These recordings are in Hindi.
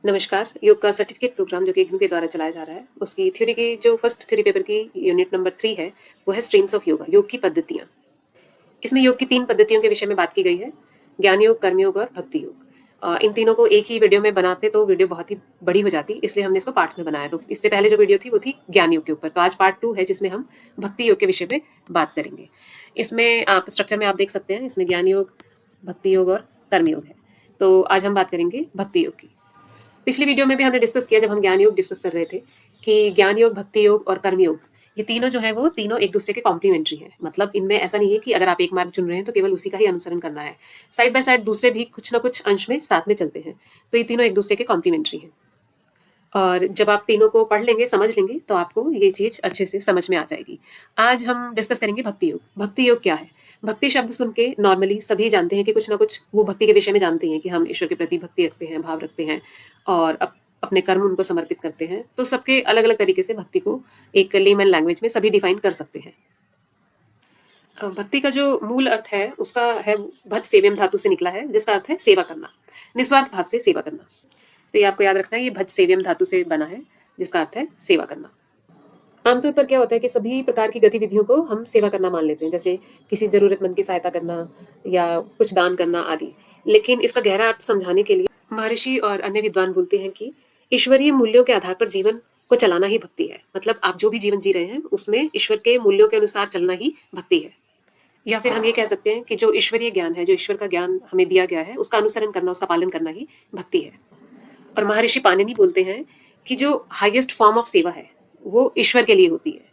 नमस्कार। योग का सर्टिफिकेट प्रोग्राम जो कि इग्नू के द्वारा चलाया जा रहा है, उसकी थ्योरी की जो फर्स्ट थ्योरी पेपर की यूनिट नंबर 3 है, वो है स्ट्रीम्स ऑफ योगा, योग की पद्धतियाँ। इसमें योग की 3 पद्धतियों के विषय में बात की गई है, ज्ञान योग, कर्म योग और भक्ति योग। इन तीनों को एक ही वीडियो में बनाते तो वीडियो बहुत ही बड़ी हो जाती, इसलिए हमने इसको पार्ट्स में बनाया। तो इससे पहले जो वीडियो थी वो थी ज्ञान योग के ऊपर, तो आज पार्ट 2 है जिसमें हम भक्ति योग के विषय में बात करेंगे। इसमें आप स्ट्रक्चर में आप देख सकते हैं, इसमें ज्ञान योग, भक्ति योग और कर्म योग है। तो आज हम बात करेंगे भक्ति योग की। पिछली वीडियो में भी हमने डिस्कस किया, जब हम ज्ञान योग डिस्कस कर रहे थे, कि ज्ञान योग, भक्ति योग और कर्म योग, ये तीनों जो है वो तीनों एक दूसरे के कॉम्प्लीमेंट्री हैं। मतलब इनमें ऐसा नहीं है कि अगर आप एक मार्ग चुन रहे हैं तो केवल उसी का ही अनुसरण करना है। साइड बाय साइड दूसरे भी कुछ ना कुछ अंश में साथ में चलते हैं। तो ये तीनों एक दूसरे के कॉम्प्लीमेंट्री हैं। और जब आप तीनों को पढ़ लेंगे, समझ लेंगे, तो आपको ये चीज़ अच्छे से समझ में आ जाएगी। आज हम डिस्कस करेंगे भक्ति योग। भक्ति योग क्या है? भक्ति शब्द सुन के नॉर्मली सभी जानते हैं कि कुछ ना कुछ वो भक्ति के विषय में जानते हैं कि हम ईश्वर के प्रति भक्ति रखते हैं, भाव रखते हैं और अपने कर्म उनको समर्पित करते हैं। तो सबके अलग अलग तरीके से भक्ति को एक लेमन लैंग्वेज में सभी डिफाइन कर सकते हैं। भक्ति का जो मूल अर्थ है उसका है भज सेव्यम धातु से निकला है, जिसका अर्थ है सेवा करना, निस्वार्थ भाव से सेवा करना। तो ये आपको याद रखना है, ये भज सेव्यम धातु से बना है, जिसका अर्थ है सेवा करना। आमतौर पर क्या होता है कि सभी प्रकार की गतिविधियों को हम सेवा करना मान लेते हैं, जैसे किसी जरूरतमंद की सहायता करना या कुछ दान करना आदि। लेकिन इसका गहरा अर्थ समझाने के लिए महर्षि और अन्य विद्वान बोलते हैं कि ईश्वरीय मूल्यों के आधार पर जीवन को चलाना ही भक्ति है। मतलब आप जो भी जीवन जी रहे हैं उसमें ईश्वर के मूल्यों के अनुसार चलना ही भक्ति है। या फिर हम ये कह सकते हैं कि जो ईश्वरीय ज्ञान है, जो ईश्वर का ज्ञान हमें दिया गया है, उसका अनुसरण करना, उसका पालन करना ही भक्ति है। और महर्षि पाणिनि बोलते हैं कि जो हाईएस्ट फॉर्म ऑफ सेवा है वो ईश्वर के लिए होती है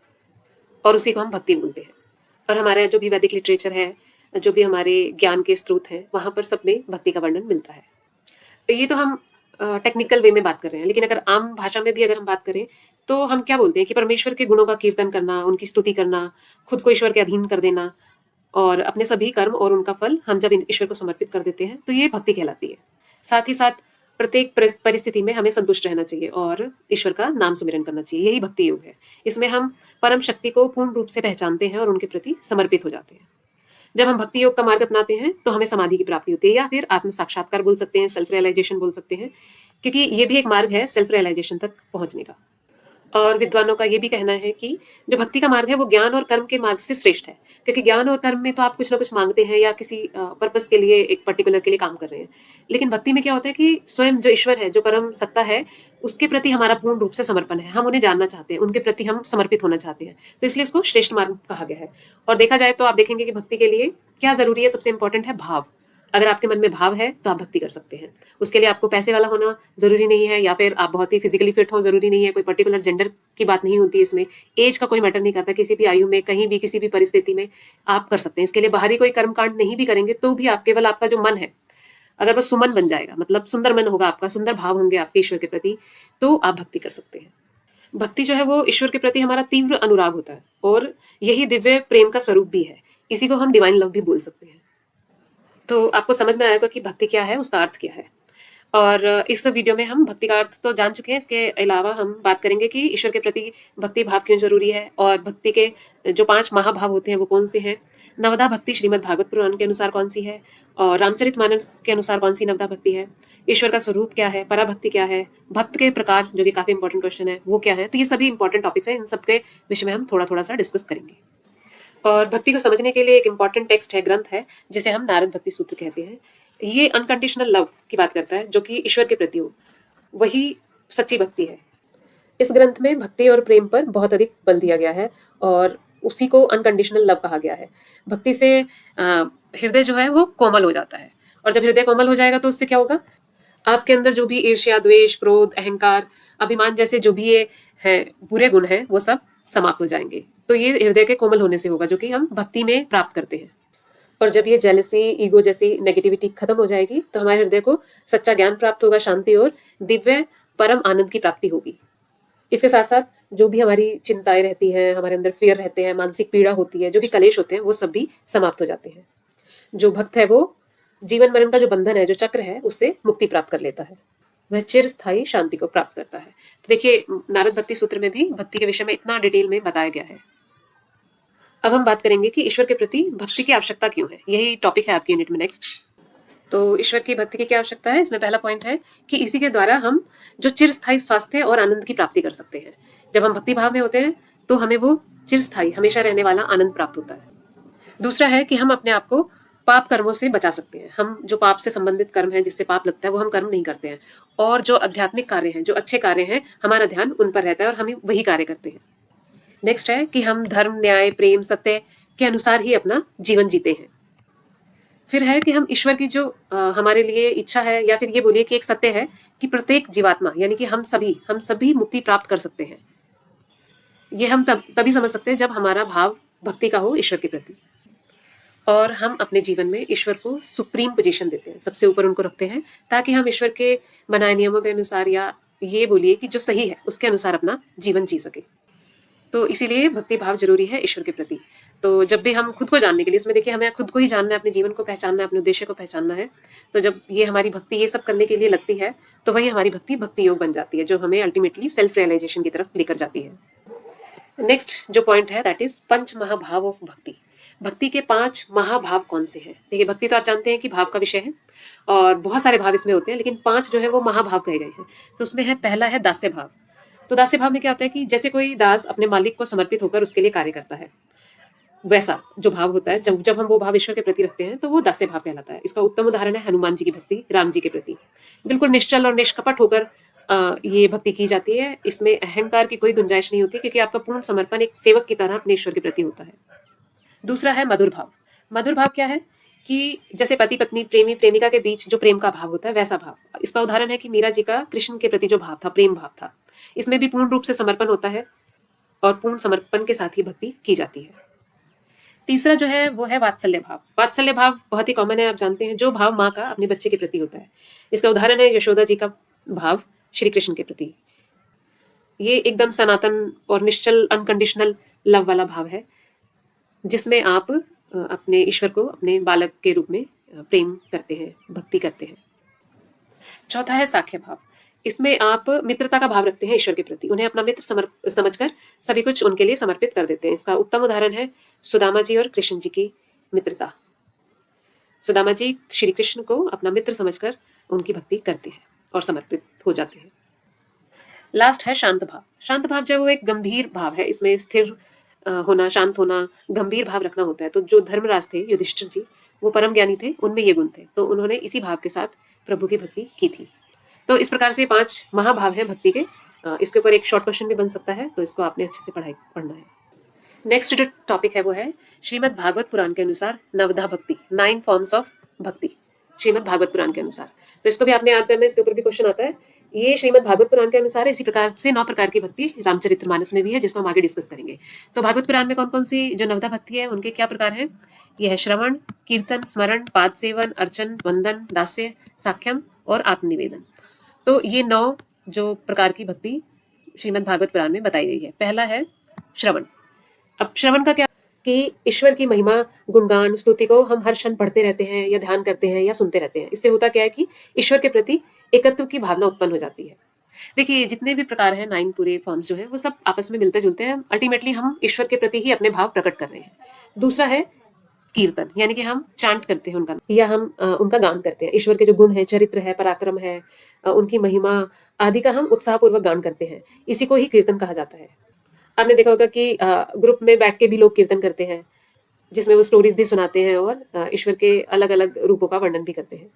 और उसी को हम भक्ति बोलते हैं। और हमारे जो भी वैदिक लिटरेचर है, जो भी हमारे ज्ञान के स्रोत हैं, वहाँ पर सब में भक्ति का वर्णन मिलता है। तो ये तो हम टेक्निकल वे में बात कर रहे हैं, लेकिन अगर आम भाषा में भी अगर हम बात करें तो हम क्या बोलते हैं कि परमेश्वर के गुणों का कीर्तन करना, उनकी स्तुति करना, खुद को ईश्वर के अधीन कर देना और अपने सभी कर्म और उनका फल हम जब ईश्वर को समर्पित कर देते हैं तो ये भक्ति कहलाती है। साथ ही साथ प्रत्येक परिस्थिति में हमें संतुष्ट रहना चाहिए और ईश्वर का नाम सुमिरन करना चाहिए, यही भक्ति योग है। इसमें हम परम शक्ति को पूर्ण रूप से पहचानते हैं और उनके प्रति समर्पित हो जाते हैं। जब हम भक्ति योग का मार्ग अपनाते हैं तो हमें समाधि की प्राप्ति होती है, या फिर आत्म साक्षात्कार बोल सकते हैं, सेल्फ रियलाइजेशन बोल सकते हैं, क्योंकि ये भी एक मार्ग है सेल्फ रियलाइजेशन तक पहुंचने का। और विद्वानों का ये भी कहना है कि जो भक्ति का मार्ग है वो ज्ञान और कर्म के मार्ग से श्रेष्ठ है, क्योंकि ज्ञान और कर्म में तो आप कुछ ना कुछ मांगते हैं या किसी पर्पस के लिए, एक पर्टिकुलर के लिए काम कर रहे हैं। लेकिन भक्ति में क्या होता है कि स्वयं जो ईश्वर है, जो परम सत्ता है, उसके प्रति हमारा पूर्ण रूप से समर्पण है। हम उन्हें जानना चाहते हैं, उनके प्रति हम समर्पित होना चाहते हैं, तो इसलिए इसको श्रेष्ठ मार्ग कहा गया है। और देखा जाए तो आप देखेंगे कि भक्ति के लिए क्या जरूरी है, सबसे इंपॉर्टेंट है भाव। अगर आपके मन में भाव है तो आप भक्ति कर सकते हैं। उसके लिए आपको पैसे वाला होना जरूरी नहीं है, या फिर आप बहुत ही फिजिकली फिट हो जरूरी नहीं है, कोई पर्टिकुलर जेंडर की बात नहीं होती इसमें, एज का कोई मैटर नहीं करता। किसी भी आयु में, कहीं भी, किसी भी परिस्थिति में आप कर सकते हैं। इसके लिए बाहरी कोई कर्म कांड नहीं भी करेंगे तो भी आप केवल आपका जो मन है, अगर वो सुमन बन जाएगा, मतलब सुंदर मन होगा आपका, सुंदर भाव होंगे आपके ईश्वर के प्रति, तो आप भक्ति कर सकते हैं। भक्ति जो है वो ईश्वर के प्रति हमारा तीव्र अनुराग होता है और यही दिव्य प्रेम का स्वरूप भी है। इसी को हम डिवाइन लव भी बोल सकते हैं। तो आपको समझ में आएगा कि भक्ति क्या है, उसका अर्थ क्या है। और इस वीडियो में हम भक्ति का अर्थ तो जान चुके हैं, इसके अलावा हम बात करेंगे कि ईश्वर के प्रति भक्ति भाव क्यों जरूरी है और भक्ति के जो 5 महाभाव होते हैं वो कौन से हैं, नवदा भक्ति श्रीमद् भागवत पुराण के अनुसार कौन सी है और रामचरितमानस के अनुसार कौन सी नवदा भक्ति है, ईश्वर का स्वरूप क्या है, पराभक्ति क्या है, भक्त के प्रकार, जो कि काफी इंपॉर्टेंट क्वेश्चन है, वो क्या है। तो ये सभी इंपॉर्टेंट टॉपिक्स हैं, इन सबके विषय में हम थोड़ा थोड़ा सा डिस्कस करेंगे। और भक्ति को समझने के लिए एक इम्पॉर्टेंट टेक्स्ट है, ग्रंथ है, जिसे हम नारद भक्ति सूत्र कहते हैं। ये अनकंडीशनल लव की बात करता है, जो कि ईश्वर के प्रति हो, वही सच्ची भक्ति है। इस ग्रंथ में भक्ति और प्रेम पर बहुत अधिक बल दिया गया है और उसी को अनकंडीशनल लव कहा गया है। भक्ति से हृदय जो है वो कोमल हो जाता है, और जब हृदय कोमल हो जाएगा तो उससे क्या होगा, आपके अंदर जो भी ईर्ष्या, द्वेष, क्रोध, अहंकार, अभिमान जैसे जो भी ये है बुरे गुण हैं, वो सब समाप्त हो जाएंगे। तो ये हृदय के कोमल होने से होगा, जो कि हम भक्ति में प्राप्त करते हैं। और जब ये जेलसी, ईगो जैसी नेगेटिविटी खत्म हो जाएगी तो हमारे हृदय को सच्चा ज्ञान प्राप्त होगा, शांति और दिव्य परम आनंद की प्राप्ति होगी। इसके साथ साथ जो भी हमारी चिंताएं रहती हैं, हमारे अंदर फियर रहते हैं, मानसिक पीड़ा होती है, जो भी कलेश होते हैं, वो सब भी समाप्त हो जाते हैं। जो भक्त है वो जीवन मरण का जो बंधन है, जो चक्र है, उससे मुक्ति प्राप्त कर लेता है, वह चिरस्थायी शांति को प्राप्त करता है। तो देखिए, नारद भक्ति सूत्र में भी भक्ति के विषय में इतना डिटेल में बताया गया है। अब हम बात करेंगे कि ईश्वर के प्रति भक्ति की आवश्यकता क्यों है। यही टॉपिक है आपकी यूनिट में नेक्स्ट। तो ईश्वर की भक्ति की क्या आवश्यकता है? इसमें पहला पॉइंट है कि इसी के द्वारा हम जो चिरस्थायी स्वास्थ्य और आनंद की प्राप्ति कर सकते हैं। जब हम भक्ति भाव में होते हैं तो हमें वो चिरस्थायी हमेशा रहने वाला आनंद प्राप्त होता है। दूसरा है कि हम अपने आप को पाप कर्मों से बचा सकते हैं। हम जो पाप से संबंधित कर्म है, जिससे पाप लगता है, वो हम कर्म नहीं करते हैं, और जो आध्यात्मिक कार्य हैं, जो अच्छे कार्य हैं, हमारा ध्यान उन पर रहता है और हम वही कार्य करते हैं। नेक्स्ट है कि हम धर्म, न्याय, प्रेम, सत्य के अनुसार ही अपना जीवन जीते हैं। फिर है कि हम ईश्वर की जो हमारे लिए इच्छा है, या फिर ये बोलिए कि एक सत्य है कि प्रत्येक जीवात्मा यानी कि हम सभी मुक्ति प्राप्त कर सकते हैं। ये हम तभी समझ सकते हैं जब हमारा भाव भक्ति का हो ईश्वर के प्रति, और हम अपने जीवन में ईश्वर को सुप्रीम पोजीशन देते हैं, सबसे ऊपर उनको रखते हैं, ताकि हम ईश्वर के बनाए नियमों के अनुसार, या ये बोलिए कि जो सही है उसके अनुसार अपना जीवन जी सके। तो इसीलिए भक्ति भाव जरूरी है ईश्वर के प्रति। तो जब भी हम खुद को जानने के लिए, इसमें देखिए हमें खुद को ही जानना है, अपने जीवन को पहचानना है, अपने उद्देश्य को पहचानना है। तो जब ये हमारी भक्ति ये सब करने के लिए लगती है, तो वही हमारी भक्ति योग बन जाती है, जो हमें अल्टीमेटली सेल्फ रियलाइजेशन की तरफ लेकर जाती है। नेक्स्ट जो पॉइंट है दैट इज पंच महाभाव ऑफ भक्ति। भक्ति के 5 महाभाव कौन से हैं? देखिए भक्ति तो आप जानते हैं कि भाव का विषय है, और बहुत सारे भाव इसमें होते हैं, लेकिन 5 जो है वो महाभाव कहे गए हैं। तो उसमें है, पहला है दास्य भाव। तो दास्य भाव में क्या होता है कि जैसे कोई दास अपने मालिक को समर्पित होकर उसके लिए कार्य करता है, वैसा जो भाव होता है, जब जब हम वो भाव ईश्वर के प्रति रखते हैं तो वो दास्य भाव कहलाता है। इसका उत्तम उदाहरण है हनुमान जी की भक्ति राम जी के प्रति। बिल्कुल निश्चल और निष्कपट होकर ये भक्ति की जाती है। इसमें अहंकार की कोई गुंजाइश नहीं होती, क्योंकि आपका पूर्ण समर्पण एक सेवक की तरह अपने ईश्वर के प्रति होता है। दूसरा है मधुर भाव। मधुर भाव क्या है कि जैसे पति पत्नी, प्रेमी प्रेमिका के बीच जो प्रेम का भाव होता है, वैसा भाव। इसका उदाहरण है कि मीरा जी का कृष्ण के प्रति जो भाव था, प्रेम भाव था। इसमें भी पूर्ण रूप से समर्पण होता है, और पूर्ण समर्पण के साथ ही भक्ति की जाती है। तीसरा जो है वो है वात्सल्य भाव। वात्सल्य भाव बहुत ही कॉमन है, आप जानते हैं, जो भाव माँ का अपने बच्चे के प्रति होता है। इसका उदाहरण है यशोदा जी का भाव श्री कृष्ण के प्रति। ये एकदम सनातन और निश्चल अनकंडीशनल लव वाला भाव है, जिसमें आप अपने ईश्वर को अपने बालक के रूप में प्रेम करते हैं, भक्ति करते हैं। चौथा है साख्य भाव। इसमें आप मित्रता का भाव रखते हैं ईश्वर के प्रति, उन्हें अपना मित्र समझकर सभी कुछ उनके लिए समर्पित कर देते हैं। इसका उत्तम उदाहरण है सुदामा जी और कृष्ण जी की मित्रता। सुदामा जी श्री कृष्ण को अपना मित्र समझकर उनकी भक्ति करते हैं और समर्पित हो जाते हैं। लास्ट है शांत भाव। शांत भाव जो वो एक गंभीर भाव है, इसमें स्थिर होना, शांत होना, गंभीर भाव रखना होता है। तो जो धर्मराज थे, युधिष्ठिर जी, वो परम ज्ञानी थे, उनमें ये गुण थे, तो उन्होंने इसी भाव के साथ प्रभु की भक्ति की थी। तो इस प्रकार से 5 महाभाव हैं भक्ति के। इसके ऊपर एक शॉर्ट क्वेश्चन भी बन सकता है, तो इसको आपने अच्छे से पढ़ना है। नेक्स्ट जो टॉपिक है वो है श्रीमद् भागवत पुराण के अनुसार नवधा भक्ति, 9 फॉर्म्स ऑफ भक्ति श्रीमद् भागवत पुराण के अनुसार। तो इसको भी आपने याद करना है, इसके ऊपर भी क्वेश्चन आता है। ये श्रीमद् भागवत पुराण के अनुसार इसी प्रकार से 9 प्रकार की भक्ति रामचरितमानस में भी है, जिसको हम आगे डिस्कस करेंगे। तो भागवत पुराण में कौन कौन सी जो नवधा भक्ति है उनके क्या प्रकार हैं? यह है श्रवण, कीर्तन, स्मरण, पाद सेवन, अर्चन, वंदन, दास्य, साख्यम और आत्मनिवेदन। तो ये 9 जो प्रकार की भक्ति श्रीमद् भागवत पुराण में बताई गई है। पहला है श्रवण। अब श्रवण का क्या कि ईश्वर की महिमा, गुणगान, स्तुति को हम हर क्षण पढ़ते रहते हैं, या ध्यान करते हैं, या सुनते रहते हैं। इससे होता क्या है कि ईश्वर के प्रति एकत्व की भावना उत्पन्न हो जाती है। देखिए जितने भी प्रकार हैं, 9 पूरे फॉर्म्स जो है, वो सब आपस में मिलते जुलते हैं। अल्टीमेटली हम ईश्वर के प्रति ही अपने भाव प्रकट कर रहे हैं। दूसरा है कीर्तन, यानी कि हम चांट करते हैं उनका, या हम उनका गान करते हैं। ईश्वर के जो गुण है, चरित्र है, पराक्रम है, उनकी महिमा आदि का हम उत्साहपूर्वक गान करते हैं। इसी को ही कीर्तन कहा जाता है। आपने देखा होगा कि ग्रुप में बैठ के भी लोग कीर्तन करते हैं, जिसमें वो स्टोरीज भी सुनाते हैं और ईश्वर के अलग अलग रूपों का वर्णन भी करते हैं।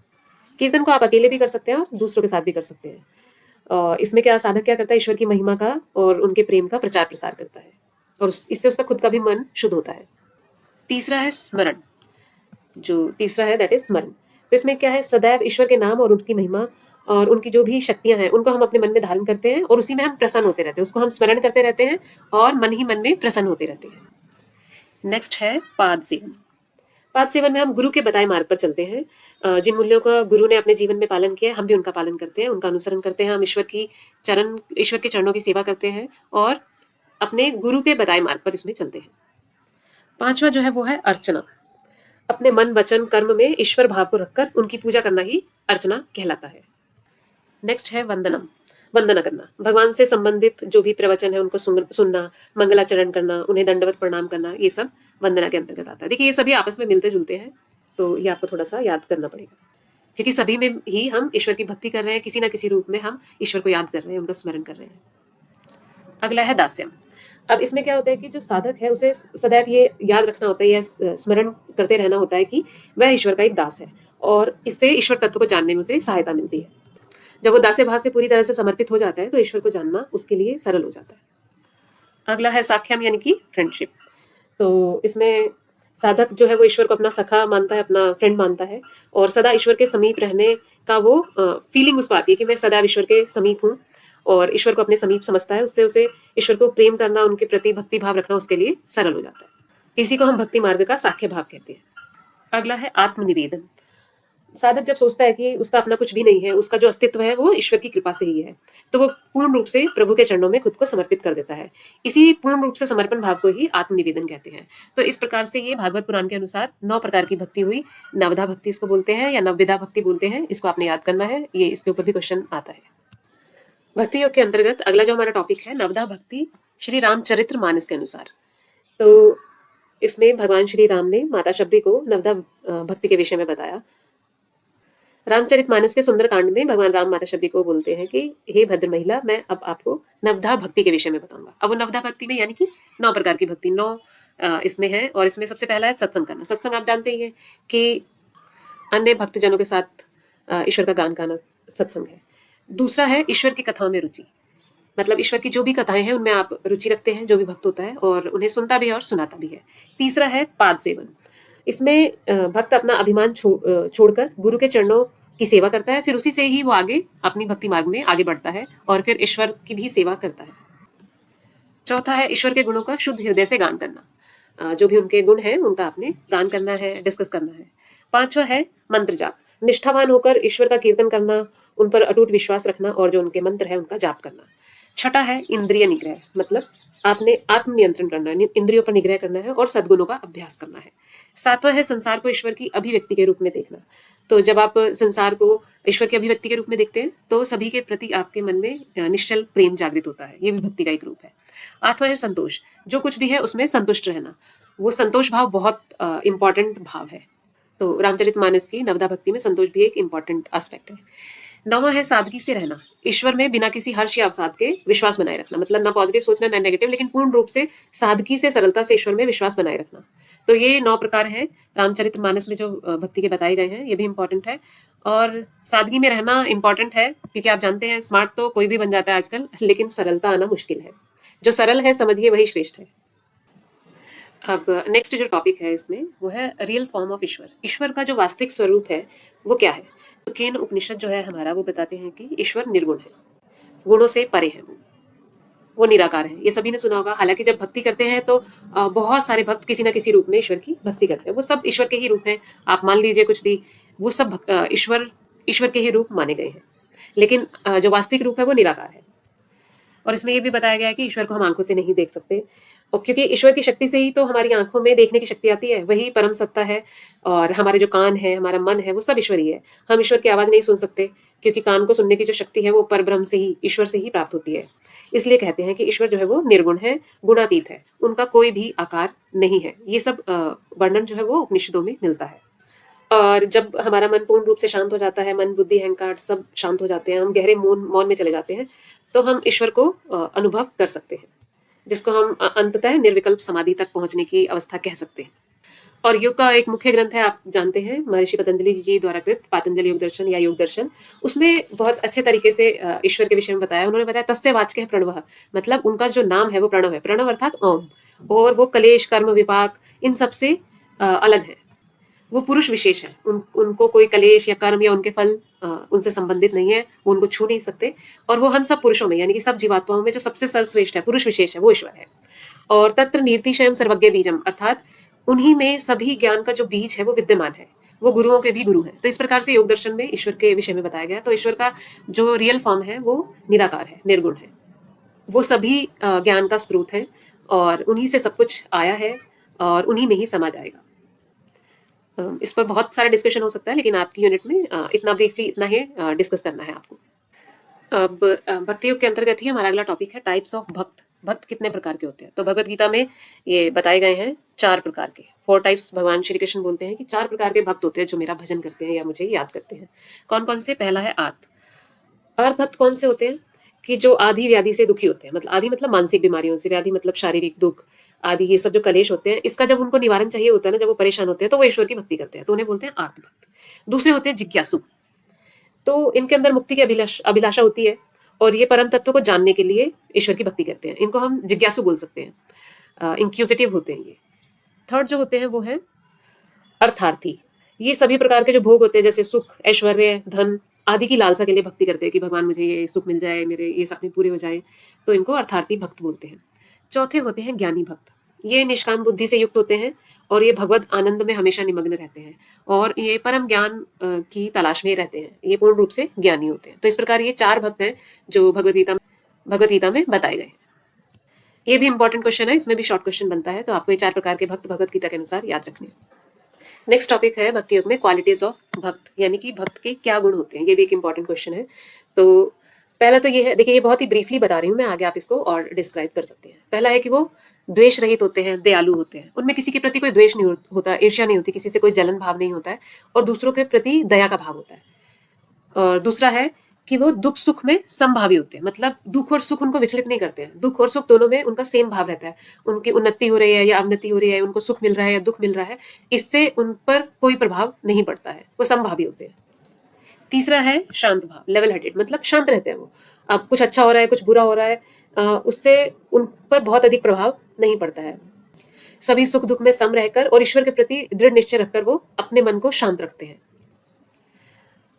कीर्तन को आप अकेले भी कर सकते हैं और दूसरों के साथ भी कर सकते हैं। इसमें क्या साधक क्या करता है? ईश्वर की महिमा का और उनके प्रेम का प्रचार प्रसार करता है, और इससे उसका खुद का भी मन शुद्ध होता है। तीसरा है स्मरण। जो तीसरा है दैट इज स्मरण। तो इसमें क्या है? सदैव ईश्वर के नाम और उनकी महिमा और उनकी जो भी शक्तियां हैं उनको हम अपने मन में धारण करते हैं, और उसी में हम प्रसन्न होते रहते हैं। उसको हम स्मरण करते रहते हैं और मन ही मन में प्रसन्न होते रहते हैं। नेक्स्ट है पाद सेवन। पाद सेवन में हम गुरु के बताए मार्ग पर चलते हैं। जिन मूल्यों का गुरु ने अपने जीवन में पालन किया, हम भी उनका पालन करते हैं, उनका अनुसरण करते हैं। हम ईश्वर के चरणों की सेवा करते हैं और अपने गुरु के बताए मार्ग पर इसमें चलते हैं। पांचवा जो है वो है अर्चना। अपने मन, वचन, कर्म में ईश्वर भाव को रखकर उनकी पूजा करना ही अर्चना कहलाता है। नेक्स्ट है वंदनम। वंदना करना, भगवान से संबंधित जो भी प्रवचन है उनको सुनना, मंगलाचरण करना, उन्हें दंडवत प्रणाम करना, ये सब वंदना के अंतर्गत आता है। देखिए ये सभी आपस में मिलते जुलते हैं, तो ये आपको थोड़ा सा याद करना पड़ेगा। क्योंकि सभी में ही हम ईश्वर की भक्ति कर रहे हैं, किसी ना किसी रूप में हम ईश्वर को याद कर रहे हैं, उनका स्मरण कर रहे हैं। अगला है दास्यम। अब इसमें क्या होता है कि जो साधक है उसे सदैव ये याद रखना होता है या स्मरण करते रहना होता है कि वह ईश्वर का एक दास है, और इससे ईश्वर तत्व को जानने में उसे सहायता मिलती है। जब वो दास्य भाव से पूरी तरह से समर्पित हो जाता है तो ईश्वर को जानना उसके लिए सरल हो जाता है। अगला है साख्यम, यानी कि फ्रेंडशिप। तो इसमें साधक जो है वो ईश्वर को अपना सखा मानता है, अपना फ्रेंड मानता है, और सदा ईश्वर के समीप रहने का वो फीलिंग उसको आती है कि मैं सदा ईश्वर के समीप हूँ, और ईश्वर को अपने समीप समझता है। उससे उसे ईश्वर को प्रेम करना, उनके प्रति भक्ति भाव रखना उसके लिए सरल हो जाता है। इसी को हम भक्ति मार्ग का साख्य भाव कहते हैं। अगला है आत्मनिवेदन। साधक जब सोचता है कि उसका अपना कुछ भी नहीं है, उसका जो अस्तित्व है वो ईश्वर की कृपा से ही है, तो वो पूर्ण रूप से प्रभु के चरणों में खुद को समर्पित कर देता है। इसी पूर्ण रूप से समर्पण भाव को ही आत्मनिवेदन कहते हैं। तो इस प्रकार से ये भागवत पुराण के अनुसार 9 प्रकार की भक्ति हुई। नवधा भक्ति इसको बोलते हैं या नवविधा भक्ति बोलते हैं, इसको आपने याद करना है, ये इसके ऊपर भी क्वेश्चन आता है। भक्ति योग के अंतर्गत अगला जो हमारा टॉपिक है नवधा भक्ति श्री रामचरित्र मानस के अनुसार। तो इसमें भगवान श्री राम ने माता शबरी को नवधा भक्ति के विषय में बताया। रामचरितमानस के सुंदरकांड में भगवान राम माता शबरी को बोलते हैं कि हे भद्र महिला, मैं अब आपको नवधा भक्ति के विषय में बताऊंगा। अब वो नवधा भक्ति में यानी कि 9 प्रकार की भक्ति, 9 इसमें है। और इसमें सबसे पहला है सत्संग करना। सत्संग आप जानते ही हैं कि अन्य भक्तजनों के साथ ईश्वर का गान गाना सत्संग है। दूसरा है ईश्वर की कथाओं में रुचि, मतलब ईश्वर की जो भी कथाएं हैं उनमें आप रुचि रखते हैं, जो भी भक्त होता है, और उन्हें सुनता भी है और सुनाता भी है। तीसरा है पाद सेवन। इसमें भक्त अपना अभिमान छोड़कर गुरु के चरणों की सेवा करता है, फिर उसी से ही वो आगे अपनी भक्ति मार्ग में आगे बढ़ता है और फिर ईश्वर की भी सेवा करता है। चौथा है ईश्वर के गुणों का शुद्ध हृदय से गान करना। जो भी उनके गुण हैं उनका आपने गान करना है, डिस्कस करना है। पांचवा है मंत्र जाप। निष्ठावान होकर ईश्वर का कीर्तन करना, उन पर अटूट विश्वास रखना और जो उनके मंत्र है उनका जाप करना। छठा है इंद्रिय निग्रह, मतलब आपने आत्म नियंत्रण करना है, इंद्रियों पर निग्रह करना है और सद्गुणों का अभ्यास करना है। सातवां है संसार को ईश्वर की अभिव्यक्ति के रूप में देखना। तो जब आप संसार को ईश्वर की अभिव्यक्ति के रूप में देखते हैं तो सभी के प्रति आपके मन में निश्चल प्रेम जागृत होता है, ये भी भक्ति का एक रूप है। आठवां है संतोष, जो कुछ भी है उसमें संतुष्ट रहना। वो संतोष भाव बहुत इंपॉर्टेंट भाव है। तो रामचरितमानस की नवधा भक्ति में संतोष भी एक इंपॉर्टेंट एस्पेक्ट है। नौवां है सादगी से रहना, ईश्वर में बिना किसी हर्ष या अवसाद के विश्वास बनाए रखना, मतलब ना पॉजिटिव सोचना ना नेगेटिव, लेकिन पूर्ण रूप से सादगी से सरलता से ईश्वर में विश्वास बनाए रखना। तो ये 9 प्रकार हैं रामचरितमानस में जो भक्ति के बताए गए हैं, ये भी इंपॉर्टेंट है। और सादगी में रहना इंपॉर्टेंट है क्योंकि आप जानते हैं स्मार्ट तो कोई भी बन जाता है आजकल, लेकिन सरलता आना मुश्किल है। जो सरल है समझिए वही श्रेष्ठ है। अब नेक्स्ट जो टॉपिक है इसमें वो है रियल फॉर्म ऑफ ईश्वर। ईश्वर का जो वास्तविक स्वरूप है वो क्या है? तो केन उपनिषद जो है हमारा वो बताते हैं कि ईश्वर निर्गुण है, गुणों से परे है, वो निराकार है। ये सभी ने सुना होगा। हालांकि जब भक्ति करते हैं तो बहुत सारे भक्त किसी ना किसी रूप में ईश्वर की भक्ति करते हैं, वो सब ईश्वर के ही रूप हैं। आप मान लीजिए कुछ भी, वो सब ईश्वर के ही रूप माने गए हैं, लेकिन जो वास्तविक रूप है वो निराकार है। और इसमें ये भी बताया गया है कि ईश्वर को हम आंखों से नहीं देख सकते, और क्योंकि ईश्वर की शक्ति से ही तो हमारी आंखों में देखने की शक्ति आती है, वही परम सत्ता है। और हमारे जो कान है, हमारा मन है, वो सब ईश्वरीय है। हम ईश्वर की आवाज़ नहीं सुन सकते क्योंकि कान को सुनने की जो शक्ति है वो परब्रह्म से ही, ईश्वर से ही प्राप्त होती है। इसलिए कहते हैं कि ईश्वर जो है वो निर्गुण है, गुणातीत है, उनका कोई भी आकार नहीं है। ये सब वर्णन जो है वो उपनिषदों में मिलता है। और जब हमारा मन पूर्ण रूप से शांत हो जाता है, मन बुद्धि अहंकार सब शांत हो जाते हैं, हम गहरे मौन में चले जाते हैं, तो हम ईश्वर को अनुभव कर सकते हैं, जिसको हम अंततः निर्विकल्प समाधि तक पहुंचने की अवस्था कह सकते हैं। और योग का एक मुख्य ग्रंथ है, आप जानते हैं, महर्षि पतंजलि जी द्वारा कृत पातंजलि योग दर्शन या योग दर्शन। उसमें बहुत अच्छे तरीके से ईश्वर के विषय में बताया। उन्होंने बताया तस्य वाच्य है प्रणव, मतलब उनका जो नाम है वो प्रणव है। प्रणव अर्थात ओम, और वो कलेश कर्म विपाक इन सब से अलग है। वो पुरुष विशेष है, उनको कोई कलेश या कर्म या उनके फल उनसे संबंधित नहीं है, वो उनको छू नहीं सकते। और वो हम सब पुरुषों में यानी कि सब जीवात्माओं में जो सबसे सर्वश्रेष्ठ है, पुरुष विशेष है, वो ईश्वर है। और तत्र नीतिशयम सर्वज्ञ बीजम, अर्थात उन्हीं में सभी ज्ञान का जो बीज है वो विद्यमान है, वो गुरुओं के भी गुरु हैं। तो इस प्रकार से योग दर्शन में ईश्वर के विषय में बताया गया। तो ईश्वर का जो रियल फॉर्म है वो निराकार है, निर्गुण है, वो सभी ज्ञान का स्रोत है और उन्हीं से सब कुछ आया है और उन्हीं में ही समा जाएगा। इस पर बहुत सारा डिस्कशन हो सकता है, लेकिन आपकी यूनिट में इतना ब्रीफली इतना ही डिस्कस करना है आपको। अब भक्ति योग के अंतर्गत ही हमारा अगला टॉपिक है टाइप्स ऑफ भक्त। भक्त कितने प्रकार के होते हैं? तो भगवत गीता में ये बताए गए हैं 4 प्रकार के, 4 टाइप्स भगवान श्री कृष्ण बोलते हैं कि 4 प्रकार के भक्त होते हैं जो मेरा भजन करते हैं या मुझे याद करते हैं। कौन कौन से? पहला है आर्त। आर्त भक्त कौन से होते हैं? कि जो आदि व्याधि से दुखी होते हैं, मतलब आदि मतलब मानसिक बीमारियों से, व्याधि मतलब शारीरिक दुख आदि, ये सब जो कलेश होते हैं, इसका जब उनको निवारण चाहिए होता है ना, जब वो परेशान होते हैं तो वो ईश्वर की भक्ति करते हैं, तो उन्हें बोलते हैं आर्त भक्त। दूसरे होते हैं जिज्ञासु। तो इनके अंदर मुक्ति की अभिलाषा होती है और ये परम तत्व को जानने के लिए ईश्वर की भक्ति करते हैं। इनको हम जिज्ञासु बोल सकते हैं, इंक्यूजिटिव होते हैं ये। थर्ड जो होते हैं वो है अर्थार्थी। ये सभी प्रकार के जो भोग होते हैं, जैसे सुख, ऐश्वर्य, धन आदि की लालसा के लिए भक्ति करते हैं कि भगवान मुझे ये सुख मिल जाए, मेरे ये सपने पूरे हो जाए, तो इनको अर्थार्थी भक्त बोलते हैं। चौथे होते हैं ज्ञानी भक्त। ये निष्काम बुद्धि से युक्त होते हैं और ये भगवत आनंद में हमेशा निमग्न रहते हैं और ये परम ज्ञान की तलाश में रहते हैं। ये पूर्ण रूप से ज्ञानी होते हैं। तो इस प्रकार ये 4 भक्त हैं जो भगवत गीता में बताए गए। ये भी इंपॉर्टेंट क्वेश्चन है, इसमें भी शॉर्ट क्वेश्चन बनता है, तो आपको ये 4 प्रकार के भक्त भगवत गीता के अनुसार याद रखने हैं। नेक्स्ट टॉपिक है भक्ति योग में क्वालिटीज ऑफ भक्त, यानी कि भक्त के क्या गुण होते हैं। ये भी एक इंपॉर्टेंट क्वेश्चन है। तो पहला तो ये है, देखिए ये बहुत ही ब्रीफली बता रही हूँ मैं, आगे आप इसको और डिस्क्राइब कर सकते हैं। पहला है कि वो द्वेष रहित होते हैं, दयालु होते हैं, उनमें किसी के प्रति कोई द्वेष नहीं होता, ईर्ष्या नहीं होती, किसी से कोई जलन भाव नहीं होता है और दूसरों के प्रति दया का भाव होता है। और दूसरा है कि वो दुख सुख में समभावी होते हैं, मतलब दुख और सुख उनको विचलित नहीं करते हैं, दुख और सुख दोनों में उनका सेम भाव रहता है। उनकी उन्नति हो रही है या अवनति हो रही है, उनको सुख मिल रहा है या दुख मिल रहा है, इससे उन पर कोई प्रभाव नहीं पड़ता है, वो समभावी होते हैं। तीसरा है शांत भाव, लेवल हेडेड, मतलब शांत रहते हैं वो। अब कुछ अच्छा हो रहा है, कुछ बुरा हो रहा है, उससे उन पर बहुत अधिक प्रभाव नहीं पड़ता है। सभी सुख दुख में सम रहकर और ईश्वर के प्रति दृढ़ निश्चय रखकर वो अपने मन को शांत रखते हैं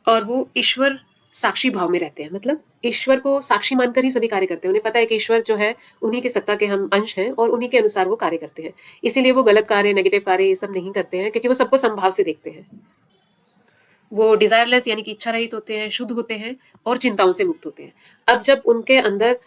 और वो ईश्वर साक्षी भाव में रहते हैं, मतलब ईश्वर को साक्षी मानकर ही सभी कार्य करते हैं। उन्हें पता है कि ईश्वर जो है उन्हीं के सत्ता के हम अंश हैं और उन्हीं के अनुसार वो कार्य करते हैं। इसीलिए वो गलत कार्य, नेगेटिव कार्य ये सब नहीं करते हैं, क्योंकि वो सबको समभाव से देखते हैं। वो डिजायरलेस यानी कि इच्छा रहित होते हैं, शुद्ध होते हैं और चिंताओं से मुक्त होते हैं। अब जब उनके अंदर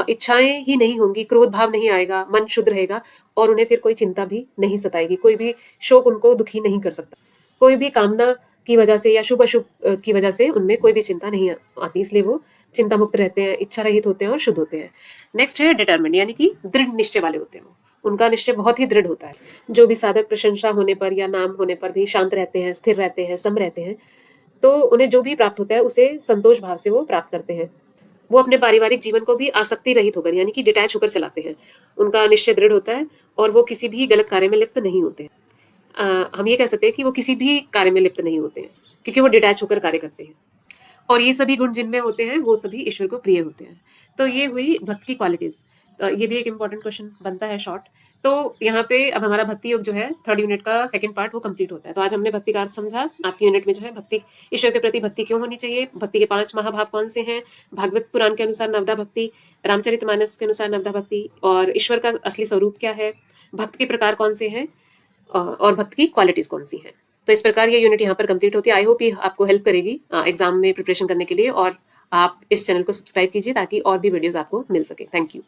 इच्छाएं ही नहीं होंगी, क्रोध भाव नहीं आएगा, मन शुद्ध रहेगा और उन्हें फिर कोई चिंता भी नहीं सताएगी, कोई भी शोक उनको दुखी नहीं कर सकता, कोई भी कामना की वजह से या शुभ अशुभ की वजह से उनमें कोई भी चिंता नहीं आती, इसलिए वो चिंता मुक्त रहते हैं, इच्छा रहित होते हैं और शुद्ध होते हैं। नेक्स्ट है डिटर्मिन्ड, यानी कि दृढ़ निश्चय वाले होते हैं वो, उनका निश्चय बहुत ही दृढ़ होता है। जो भी साधक प्रशंसा होने पर या नाम होने पर भी शांत रहते हैं, स्थिर रहते हैं, सम रहते हैं, तो उन्हें जो भी प्राप्त होता है उसे संतोष भाव से वो प्राप्त करते हैं। वो अपने पारिवारिक जीवन को भी आसक्ति रहित होकर यानी कि डिटैच होकर चलाते हैं। उनका निश्चय दृढ़ होता है और वो किसी भी गलत कार्य में लिप्त नहीं होते हैं। हम ये कह सकते हैं कि वो किसी भी कार्य में लिप्त नहीं होते हैं, क्योंकि वो डिटैच होकर कार्य करते हैं और ये सभी गुण जिनमें होते हैं वो सभी ईश्वर को प्रिय होते हैं। तो ये हुई भक्त की क्वालिटीज। ये भी एक इंपॉर्टेंट क्वेश्चन बनता है शॉर्ट। तो यहाँ पे अब हमारा भक्ति योग जो है 3rd यूनिट का 2nd पार्ट वो कंप्लीट होता है। तो आज हमने भक्ति का अर्थ समझा। आपकी यूनिट में जो है भक्ति, ईश्वर के प्रति भक्ति क्यों होनी चाहिए, भक्ति के 5 महाभाव कौन से हैं, भागवत पुराण के अनुसार नवदा भक्ति, रामचरितमानस के अनुसार नवदा भक्ति, और ईश्वर का असली स्वरूप क्या है, भक्त के प्रकार कौन से हैं और भक्त की क्वालिटीज कौन सी हैं। तो इस प्रकार ये यूनिट यहाँ पर कंप्लीट होती है। आई होप ये आपको हेल्प करेगी एग्जाम में प्रिपरेशन करने के लिए, और आप इस चैनल को सब्सक्राइब कीजिए ताकि और भी वीडियोस आपको मिल सके। Thank you.